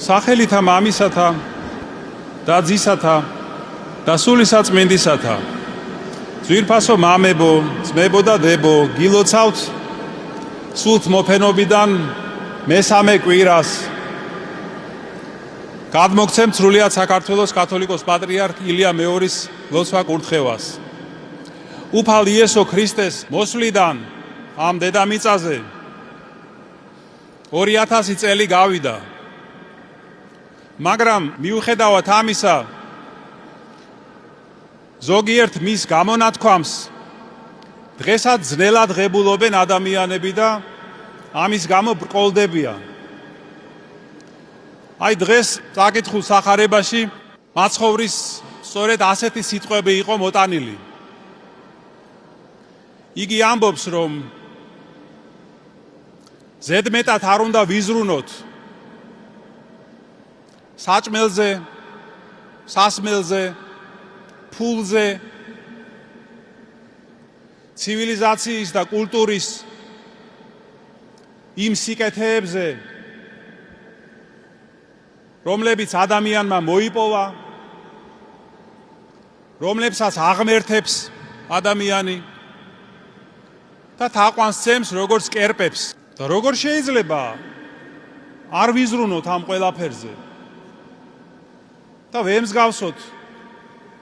სახელითა მამისათა და ძისათა და სული საწმინდისათა. ძვირფასო მამებო, ძმებო და დებო, გილოცავთ სულთ მოფენობიდან მესამე კვირას. გადმოგცემთ სრულიად საქართველოს კათოლიკოს პატრიარქ ილია მეორის ლოცვა კურთხევას. უფალ იესო ქრისტეს მოსვლიდან ამ დედამიწაზე 2000 წელი გავიდა. მაგრამ მიუხედავად ამისა, ზოგიერთ მის გამონათქვამს დღესაც ძნელად ღებულობენ ადამიანები და ამის გამო ბრკოლდებიან. აი დღეს წაკითხულ სახარებაში მაცხოვრის სწორედ ასეთი სიტყვები იყო მოტანილი. იგი ამბობს, რომ ზედმეტად არ უნდა ვიზრუნოთ საჭმელზე, სასმელზე, ფულზე, ცივილიზაციის და კულტურის იმ სიკეთეებზე, რომლებიც ადამიანმა მოიპოვა, რომლებსაც აღმერთებს ადამიანი და თაყვანს ცემს როგორც კერპებს. და როგორ შეიძლება არ ვიზრუნოთ ამ ყველაფერზე და ვემსგავსოთ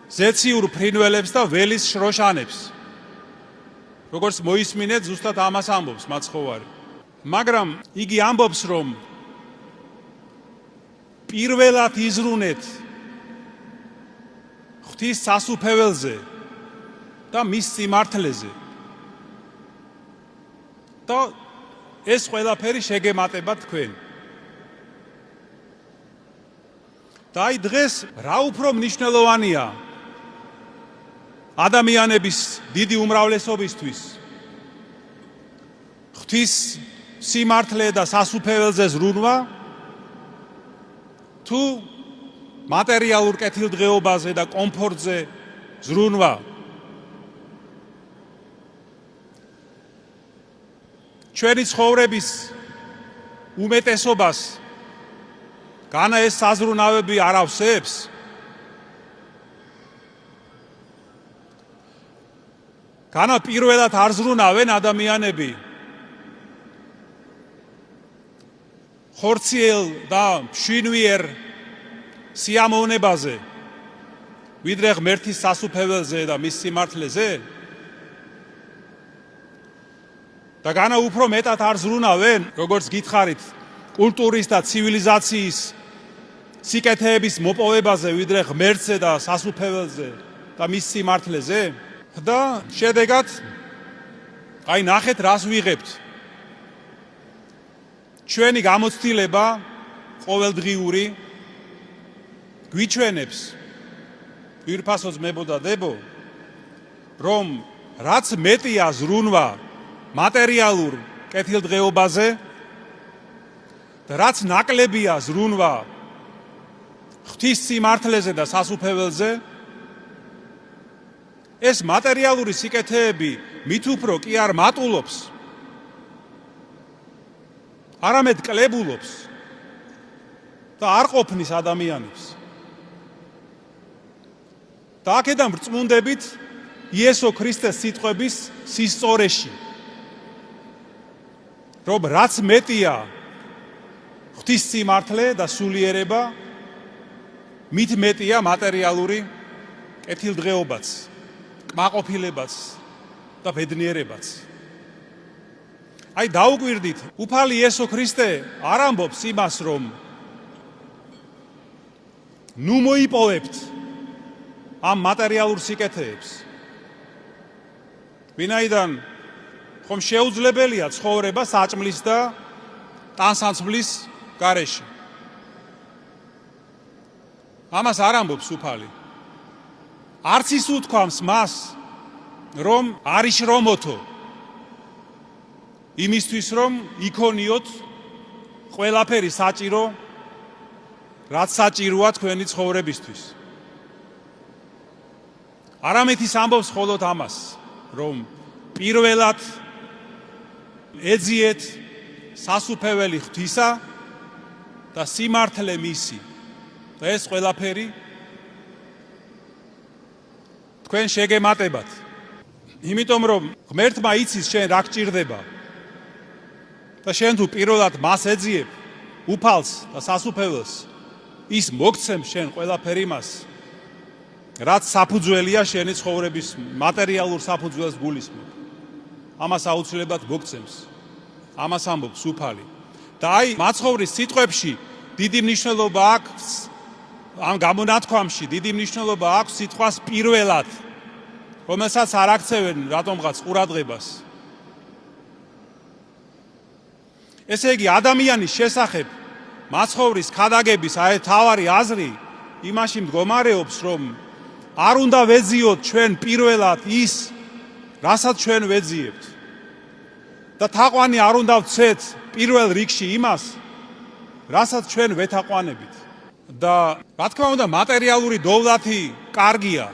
ზეციურ ფრინველებს და ველის შროშანებს, როგორც მოისმინეთ ზუსტად ამას ამბობს მაცხოვარი. მაგრამ იგი ამბობს, რომ პირველად იზრუნეთ ღვთის სასუფეველზე და მის სიმართლეზე და ეს ყველაფერი შეგემატება თქვენ. და აი დღეს რა უფრო მნიშვნელოვანია ადამიანების დიდი უმრავლესობისთვის ღვთის სიმართლე და სასუფეველზე ზრუნვა თუ მატერიალურ კეთილდღეობაზე და კომფორტზე ზრუნვა. ჩვენი ცხოვრების უმეტესობას განა ეს საზრუნავები არ ავსებს? განა პირველად არ ზრუნავენ ადამიანები ხორციელ და მშვინვიერ სიამოვნებაზე, ვიდრე ღმერთის სასუფეველზე და მის სიმართლეზე? და განა უფრო მეტად არ ზრუნავენ, როგორც გითხარით, კულტურის და ცივილიზაციის სიკეთეების მოპოვებაზე, ვიდრე ღმერთზე და სასუფეველზე და მის სიმართლეზე? და შედეგად აი ნახეთ რას ვიღებთ. ჩვენი გამოცდილება ყოველდღიური გვიჩვენებს, ვირფასო ძმებო და დებო, რომ რაც მეტია ზრუნვა მატერიალურ კეთილდღეობაზე და რაც ნაკლებია ზრუნვა ღვთის სიმართლეზე და სასუფეველზე, ეს მატერიალური სიკეთეები მით უფრო კი არ მატულობს, არამედ კლებულობს და არ ყოფნის ადამიანებს. და აქედან ვრწმუნდებით იესო ქრისტეს სიტყვების სისწორეში, რომ რაც მეტია ღვთის სიმართლე და სულიერება, მით მეტია მატერიალური კეთილდღეობაც, კმაყოფილებაც და ბედნიერებაც. აი დაუკვირდით, უფალი იესო ქრისტე არ ამბობს იმას, რომ ნუ მოიპოვებთ ამ მატერიალურ სიკეთეებს. ვინაიდან ხომ შეუძლებელია ცხოვრება საჭმლის და ტანსაცმლის გარეშე. ამას არ ამბობს უფალი. არც ის უთქვამს მას, რომ არ იშრომოთო იმისთვის, რომ იქონიოთ ყველაფერი საჭირო, რაც საჭიროა თქვენი ცხოვრებისთვის. არამედ ის ამბობს მხოლოდ ამას, რომ პირველად ეძიეთ სასუფეველი ღვთისა და სიმართლე მისი. და ეს ყველაფერი თქვენ შეგემატებათ. იმიტომ რომ ღმერთმა იცის შენ რა გჭირდება. და შენ თუ პირველად მას ეძიებ, უფალს და სასუფეველს, ის მოგცემს შენ ყველაფერი მას, რაც საფუძველია შენი ცხოვრების მატერიალურ საფუძველს გულისხმობ. ამას აუცილებლად მოგცემს. ამას ამბობს უფალი. და აი მაცხოვრის სიტყვებში დიდი მნიშვნელობა აქვს, ამ გამონათქვამში დიდი მნიშვნელობა აქვს სიტყვას პირველად, რომელსაც არ აქცევენ რატომღაც ყურადღებას. ესე იგი, ადამიანის შესახებ მაცხოვრის ქადაგების აი თავარი აზრი იმაში მდგომარეობს, რომ არ უნდა ვეძიოთ ჩვენ პირველად ის, რასაც ჩვენ ვეძიებთ. და თაყვანი არ უნდა ვცეთ პირველ რიგში იმას, რასაც ჩვენ ვეთაყვანებით. და რა თქმა უნდა, მატერიალური დოვლათი კარგია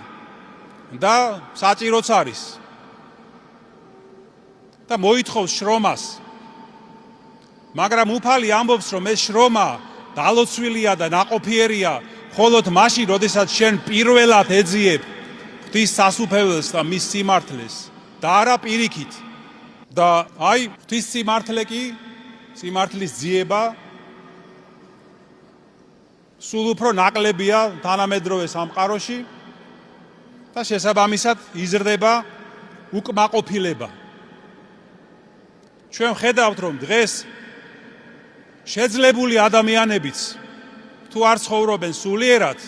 და საჭიროც არის. და მოითხოვს შრომას. მაგრამ უფალი ამბობს, რომ ეს შრომა დალოცვილია და ნაყოფიერია მხოლოდ მაშინ, როდესაც შენ პირველად ეძიებ ღვთის სასუფეველს და მის სიმართლეს და არა პირიქით. და აი ღვთის სიმართლე კი, სიმართლის ძიება სულ უფრო ნაკლებია თანამედროვე სამყაროში და შესაბამისად იზრდება უკმაყოფილება. ჩვენ ხედავთ, რომ დღეს შეძლებული ადამიანებიც თუ არ ცხოვრობენ სულიერად,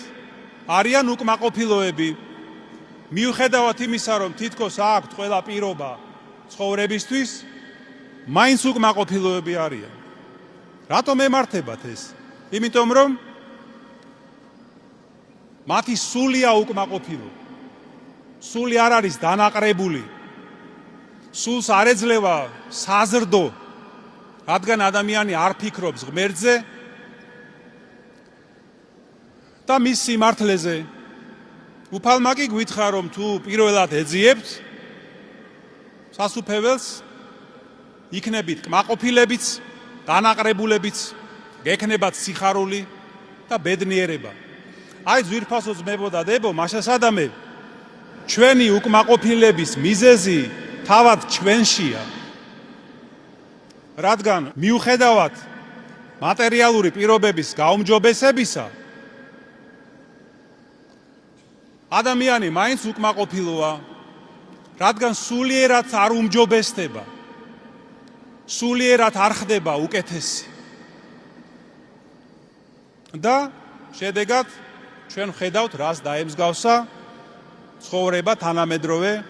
არიან უკმაყოფილოები. მიუხედავად იმისა, რომ თითქოს აქვთ ყველა პირობა ცხოვრებისთვის, მაინც უკმაყოფილოები არიან. რატომ ემართებათ ეს? იმიტომ რომ მათი სულია უკმაყოფილო. სული არ არის დანაყრებული. სულს არ ეძლევა საზრდო, რადგან ადამიანი არ ფიქრობს ღმერთზე და მის სიმართლეზე. უფალმა კი გვითხრა, რომ თუ პირველად ეძიებთ სასუფეველს, იქნებით კმაყოფილებიც, დანაყრებულებიც, გექნებათ სიხარული და ბედნიერება. აი ძვირფასო ძმებო და დებო, მაშასადამე ჩვენი უკმაყოფილების მიზეზი თავად ჩვენშია. რადგან მიუხედავად მატერიალური პირობების გაუმჯობესებისა, ადამიანი მაინც უკმაყოფილოა, რადგან სულიერად არ უმჯობესდება, სულიერად არ ხდება უკეთესი. და შედეგად ჩვენ ვხედავთ, რას დაემსგავსა ცხოვრება თანამედროვე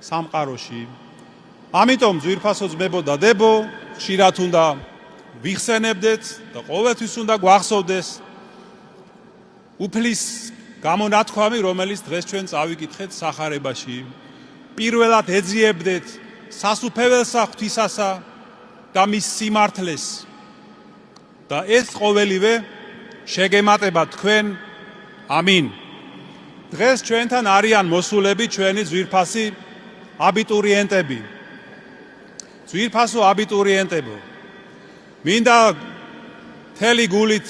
სამყაროში. ამიტომ ძვირფასო ძმებო და დებო, ხშირად უნდა ვიხსენებდეთ და ყოველთვის უნდა გვახსოვდეს უფლის გამონათქვამი, რომელიც დღეს ჩვენ წავიკითხეთ სახარებაში. პირველად ეძიებდეთ სასუფეველსა ღვთისასა და მის სიმართლეს. და ეს ყოველივე შეგემატება თქვენ. ამინ. დღეს ჩვენთან არიან მოსულები ჩვენი ძვირფასი აბიტურიენტები. ძვირფასო აბიტურიენტებო, მინდა მთელი გულით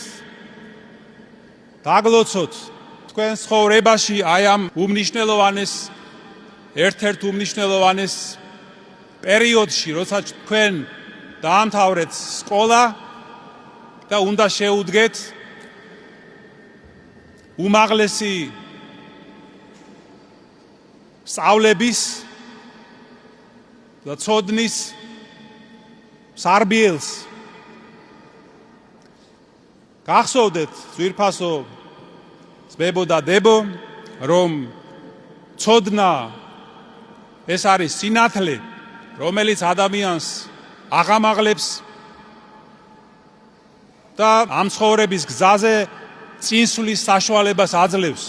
დაგლოცოთ თქვენ ცხოვრებაში აი ამ უმნიშვნელოვანეს, ერთ-ერთ უმნიშვნელოვანეს პერიოდში, როცა თქვენ დაამთავრეთ სკოლა და უნდა შეუდგეთ უმაღლესი სწავლების და ცოდნის სარბიელს. გახსოვდეთ ძვირფასო ძმებო და დებო, რომ ცოდნა ეს არის სინათლე, რომელიც ადამიანს აღამაღლებს და ამ ცხოვრების გზაზე წინსვლის საშუალებას აძლევს.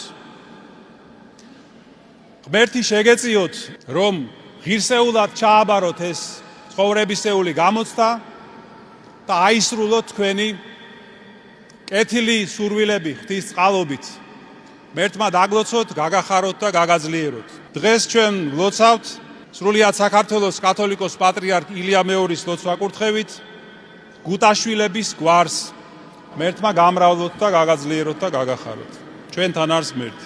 ღმერთი შეგეწიოთ, რომ ღირსეულად ჩააბაროთ ეს ცხოვრებისეული გამოცდა და აისრულოთ თქვენი კეთილი სურვილები ღვთის წყალობით. ღმერთმა დაგლოცოთ, გაგახაროთ და გაგაძლიეროთ. დღეს ჩვენ ვლოცავთ სრულიად საქართველოს კათოლიკოს პატრიარქ ილია მეორის ლოცვა-კურთხევით გუტაშვილების გვარს, ღმერთმა გამრავლოთ და გაგაძლიეროთ და გაგახაროთ. ჩვენთან არის ღმერთი.